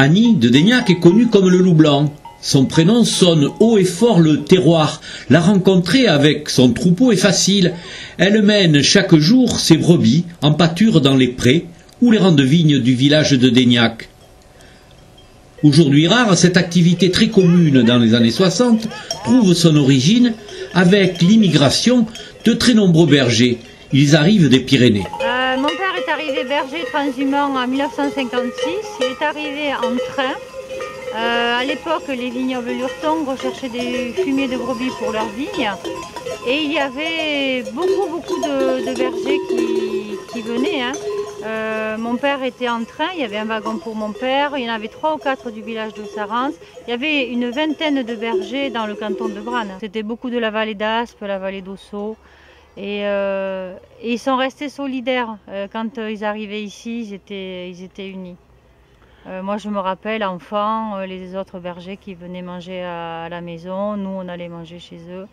Annie de Daignac est connue comme le loup blanc. Son prénom sonne haut et fort le terroir. La rencontrer avec son troupeau est facile. Elle mène chaque jour ses brebis en pâture dans les prés ou les rangs de vignes du village de Daignac. Aujourd'hui rare, cette activité très commune dans les années 60 trouve son origine avec l'immigration de très nombreux bergers. Ils arrivent des Pyrénées. Mon père est arrivé berger transhumant en 1956. Il est arrivé en train. À l'époque, les vignobles lurtons recherchaient des fumiers de brebis pour leurs vignes. Et il y avait beaucoup de bergers qui venaient. Mon père était en train, il y avait un wagon pour mon père, il y en avait 3 ou 4 du village de Sarrance. Il y avait une vingtaine de bergers dans le canton de Branne. C'était beaucoup de la vallée d'Aspe, la vallée d'Ossau. Et ils sont restés solidaires. Quand ils arrivaient ici, ils étaient unis. Moi je me rappelle, enfant, les autres bergers qui venaient manger à la maison, nous on allait manger chez eux.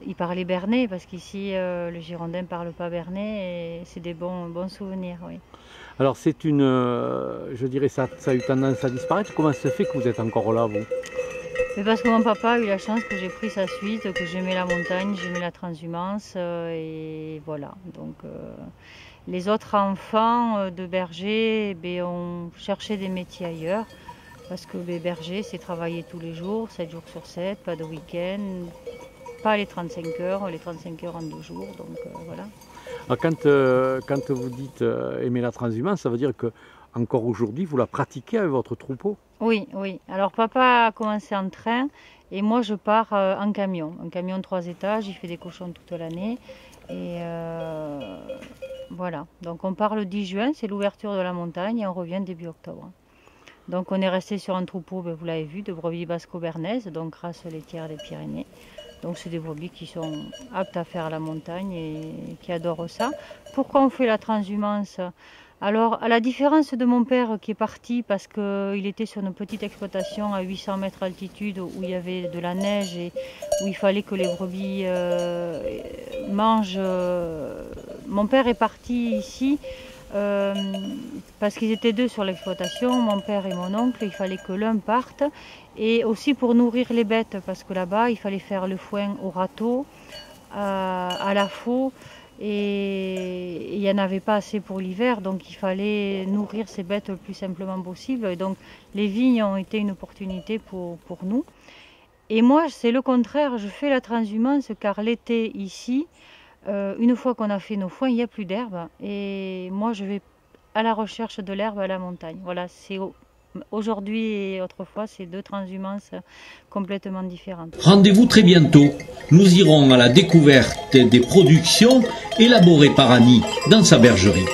Ils parlaient bernais parce qu'ici le Girondin ne parle pas bernais et c'est des bons souvenirs. Oui. Alors c'est je dirais ça a eu tendance à disparaître. Comment ça se fait que vous êtes encore là, vous? Mais parce que mon papa a eu la chance que j'ai pris sa suite, que j'aimais la montagne, j'aimais la transhumance et voilà. Donc les autres enfants de bergers ont cherché des métiers ailleurs parce que les bergers c'est travailler tous les jours, 7 jours sur 7, pas de week-end. Pas les 35 heures en 2 jours, donc voilà. Alors quand vous dites aimer la transhumance, ça veut dire que encore aujourd'hui vous la pratiquez avec votre troupeau? Oui, oui. Alors papa a commencé en train et moi je pars en camion. Un camion 3 étages, il fait des cochons toute l'année. Et voilà. Donc on part le 10 juin, c'est l'ouverture de la montagne et on revient début octobre. Donc on est resté sur un troupeau, vous l'avez vu, de brebis basco-bernaises, donc race laitière des Pyrénées. Donc c'est des brebis qui sont aptes à faire la montagne et qui adorent ça. Pourquoi on fait la transhumance? Alors à la différence de mon père qui est parti parce qu'il était sur une petite exploitation à 800 mètres d'altitude où il y avait de la neige et où il fallait que les brebis mangent. Mon père est parti ici parce qu'ils étaient 2 sur l'exploitation, mon père et mon oncle, il fallait que l'un parte. Et aussi pour nourrir les bêtes, parce que là-bas, il fallait faire le foin au râteau, à la faux, et il n'y en avait pas assez pour l'hiver, donc il fallait nourrir ces bêtes le plus simplement possible. Et donc les vignes ont été une opportunité pour nous. Et moi, c'est le contraire, je fais la transhumance car l'été ici, une fois qu'on a fait nos foins, il n'y a plus d'herbe. Et moi, je vais à la recherche de l'herbe à la montagne. Voilà, c'est aujourd'hui et autrefois, c'est 2 transhumances complètement différentes. Rendez-vous très bientôt. Nous irons à la découverte des productions élaborées par Annie dans sa bergerie.